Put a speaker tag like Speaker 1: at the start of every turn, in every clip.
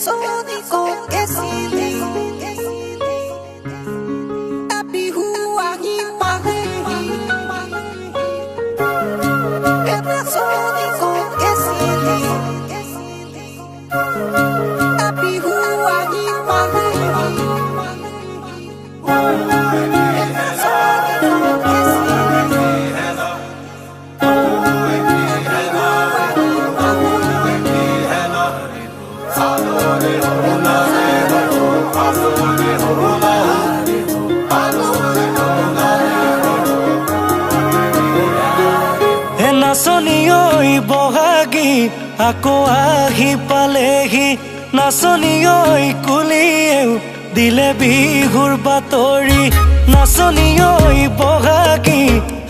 Speaker 1: sónico que silly. Tapi huwa himahi. Es sónico que silly. Tapi huwa himahi.
Speaker 2: নাচনিঐ বহাগী আকৌ আহি পালেহি নাচনিঐ কুলিয়েও দিলে বিহুৰ বাতৰি নাচনিঐ বহাগী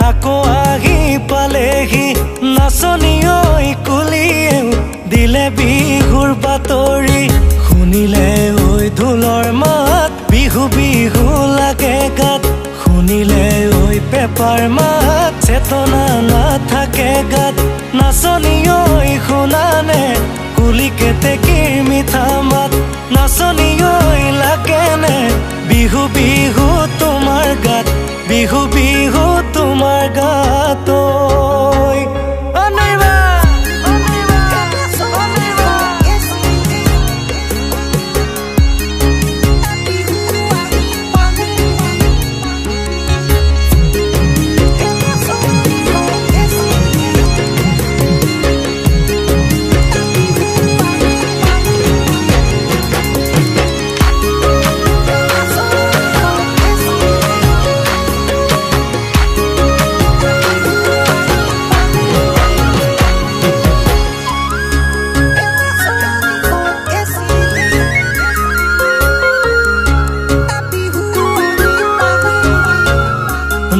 Speaker 2: আকৌ আহি পালেহি নাচনিঐ কুলিয়েও দিলে বিহুৰ বাতৰি শুনিলে ঐ ঢোলৰ মাত বিহু বিহু লাগে গাত শুনিলে ঐ পেপাৰ মাত চেতনা নাথাকে গাত নাচনিঐ শুনানে কুলি কেতেকীৰ মিঠা মাত নাচনিঐ লাগেনে বিহু বিহু তোমাৰ গাত বিহু বিহু তোমাৰ গাত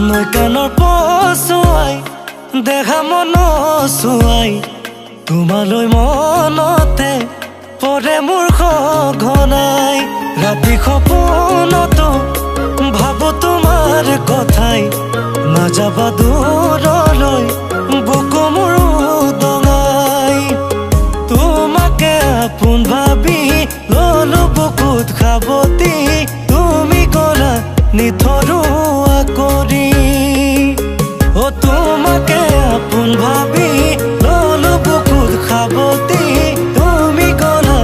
Speaker 2: নৈ কাণৰ পচুৱাই দেখা মন চুৱাই তোমালৈ মনতে পৰে মোৰ সঘনাই ৰাতি সপোনতো ভাবো তোমাৰ কথাই নাযাবা দূৰলৈ বুকু মোৰ উদঙাই তোমাকে আপোন ভাবি ললো বুকুত খাবতি তুমি গলা নিথৰুৱা কৰি ও তোমাকে আপোন ভাবি ললো বুকুত খাবতি তুমি গলা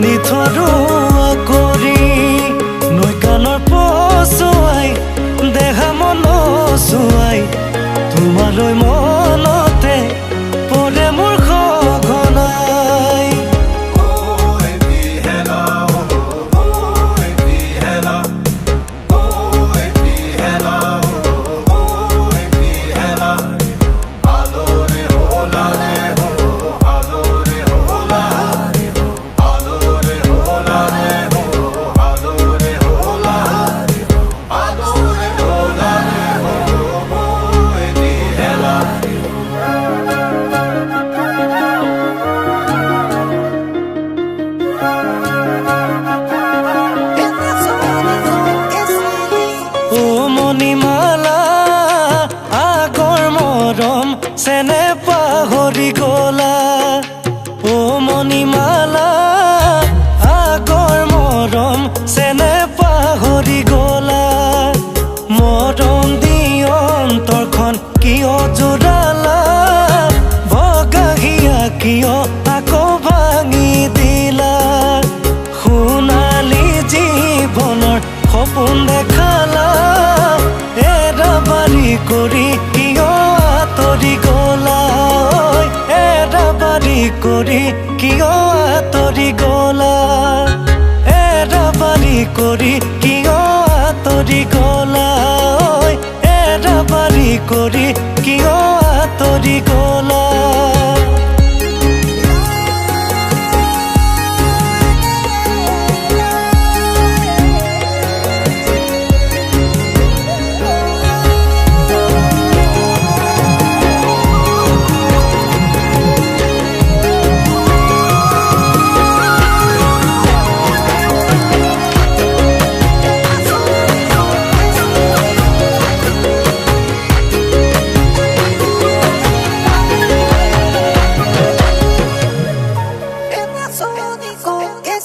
Speaker 2: নিথৰুৱা কৰি নৈ কাণৰ পচুৱাই দেখা মন চুৱাই তোমালৈ মনতে পৰে মোৰ সঘনাই চেনে পাহৰি গলা ও মণিমালা আগৰ মৰম চেনে পাহৰি গলা মৰম দি অন্তৰখন কিয় জোৰালা বগাহিয়া কিয় আকৌ ভাঙি দিলা সোণালী জীৱনৰ সপোন দেখালা এৰা বাৰী কৰি কিয় আঁতৰি গলা এৰা বাৰী কৰি কিয় আঁতৰি গলা এৰা বাৰী কৰি কিয় আঁতৰি গলা এৰা বাৰী কৰি কিয় আঁতৰি গলা
Speaker 1: Sónico que